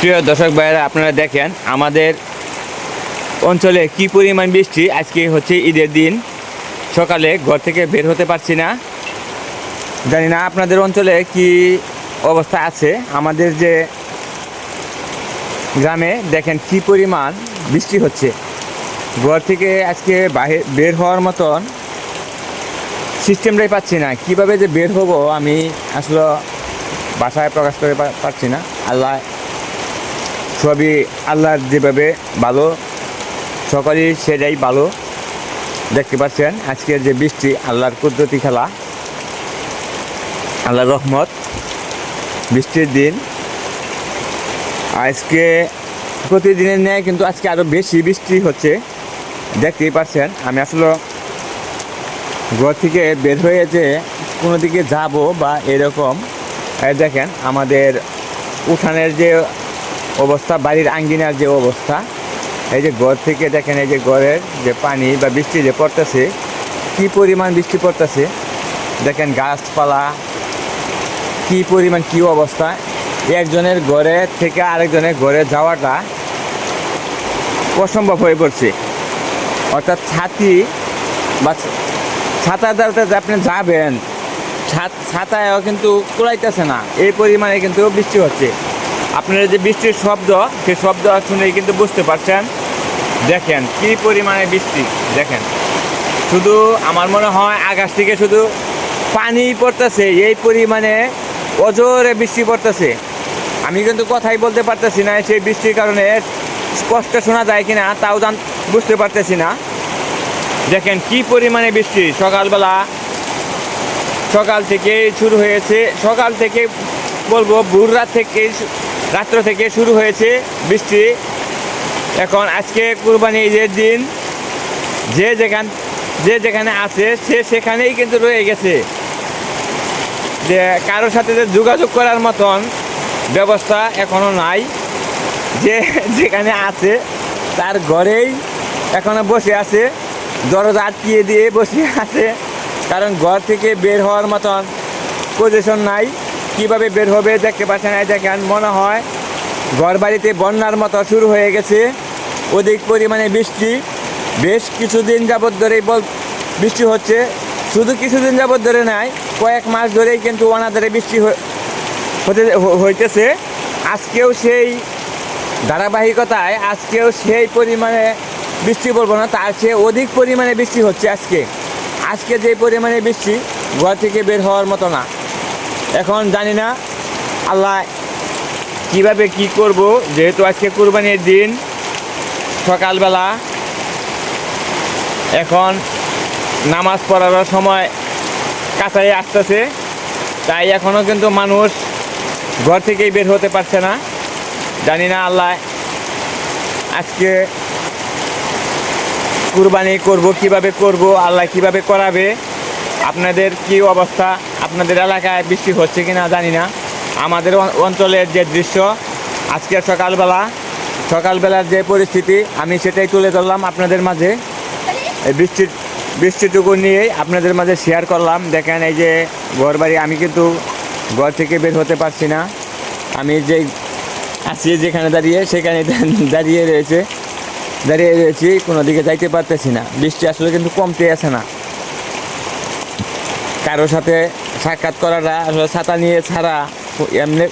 প্রিয় দর্শক ভাইয়েরা, আপনারা দেখেন আমাদের অঞ্চলে কি পরিমাণ বৃষ্টি। আজকে হচ্ছে ঈদের দিন, সকালে ঘর থেকে বের হতে পারছি না। জানি না আপনাদের অঞ্চলে কি অবস্থা আছে। আমাদের যে গ্রামে দেখেন কি পরিমাণ বৃষ্টি হচ্ছে, ঘর থেকে আজকে বের হওয়ার মতন সিস্টেমটাই পাচ্ছি না। কিভাবে যে বের হব আমি আসলে বাসায় প্রকাশ করে পারছি না। আল্লাহ সবই আল্লাহর যেভাবে ভালো, সকলেই সেটাই ভালো। দেখতে পাচ্ছেন আজকের যে বৃষ্টি, আল্লাহর কুদরতি খেলা, আল্লাহর রহমত। বৃষ্টির দিন আজকে প্রতিদিনের ন্যায় কিন্তু আজকে আরও বেশি বৃষ্টি হচ্ছে। দেখতেই পাচ্ছেন আমি আসলে ঘর থেকে বের হয়ে যে কোনো দিকে যাব বা এরকম। দেখেন আমাদের উঠানের যে অবস্থা, বাড়ির আঙ্গিনার যে অবস্থা, এই যে ঘর থেকে দেখেন এই যে ঘরের যে পানি বা বৃষ্টি যে পড়তেছে, কি পরিমাণ বৃষ্টি পড়তেছে। দেখেন গাছপালা কি পরিমাণ, কি অবস্থা। একজনের ঘরে থেকে আরেকজনের ঘরে যাওয়াটা অসম্ভব হয়ে পড়ছে। অর্থাৎ ছাতি বা ছাতা দ্বারা যে আপনি যাবেন, ছাতায়ও কিন্তু কুলাইতেছে না, এই পরিমাণে কিন্তু বৃষ্টি হচ্ছে। আপনারা যে বৃষ্টির শব্দ, সেই শব্দ শুনেই কিন্তু বুঝতে পারছেন। দেখেন কি পরিমাণে বৃষ্টি। দেখেন শুধু আমার মনে হয় আকাশ থেকে শুধু পানি পড়তেছে, এই পরিমাণে অজোরে বৃষ্টি পড়তেছে। আমি কিন্তু কথাই বলতে পারতেছি না, সেই বৃষ্টির কারণে স্পষ্ট শোনা যায় কিনা তাও বুঝতে পারতেছি না। দেখেন কি পরিমাণে বৃষ্টি। সকাল থেকে শুরু হয়েছে, সকাল থেকে বলবো ভোর রাত্র থেকে শুরু হয়েছে বৃষ্টি। এখন আজকে কুরবানি ঈদের দিন, যে যেখানে আছে সে সেখানেই কিন্তু রয়ে গেছে। যে কারোর সাথে যে যোগাযোগ করার মতন ব্যবস্থা এখনও নাই। যে যেখানে আছে তার ঘরেই এখনও বসে আছে, দরজা আটকিয়ে দিয়ে বসে আছে। কারণ ঘর থেকে বের হওয়ার মতন পজিশন নাই। কিভাবে বের হবে দেখতে পাচ্ছেন। দেখেন মনে হয় ঘর বাড়িতে বন্যার মতো শুরু হয়ে গেছে। অধিক পরিমাণে বৃষ্টি, বেশ কিছুদিন যাবৎ ধরেই বৃষ্টি হচ্ছে। শুধু কিছুদিন যাবৎ ধরে নয়, কয়েক মাস ধরেই কিন্তু অনাদারে বৃষ্টি হইতেছে। আজকেও সেই ধারাবাহিকতায় আজকেও সেই পরিমাণে বৃষ্টি বলবো না, তার চেয়ে অধিক পরিমাণে বৃষ্টি হচ্ছে আজকে যে পরিমাণে বৃষ্টি, ঘর থেকে বের হওয়ার মতো না। এখন জানি না আল্লাহ কিভাবে কি করব। যেহেতু আজকে কুরবানির দিন, সকালবেলা এখন নামাজ পড়ার সময় কাছাই আসতেছে, তাই এখনও কিন্তু মানুষ ঘর থেকেই বের হতে পারছে না। জানি না আল্লাহ আজকে কুরবানি করব কিভাবে করব, আল্লাহ কিভাবে করাবে। আপনাদের কি অবস্থা, আপনাদের এলাকায় বৃষ্টি হচ্ছে কি না জানি না। আমাদের অঞ্চলের যে দৃশ্য আজকের সকালবেলার যে পরিস্থিতি, আমি সেটাই তুলে ধরলাম আপনাদের মাঝে। এই বৃষ্টিটুকু নিয়েই আপনাদের মাঝে শেয়ার করলাম। দেখেন এই যে ঘর বাড়ি, আমি কিন্তু ঘর থেকে বের হতে পারছি না। আমি যে আছি যেখানে দাঁড়িয়ে, সেখানে দাঁড়িয়ে রয়েছি, কোনো দিকে যাইতে পারতেছি না। বৃষ্টি আসলে কিন্তু কমতে আসে না। কারোর সাথে সাক্ষাৎ করাটা আসলে ছাতা নিয়ে ছাড়া এমনি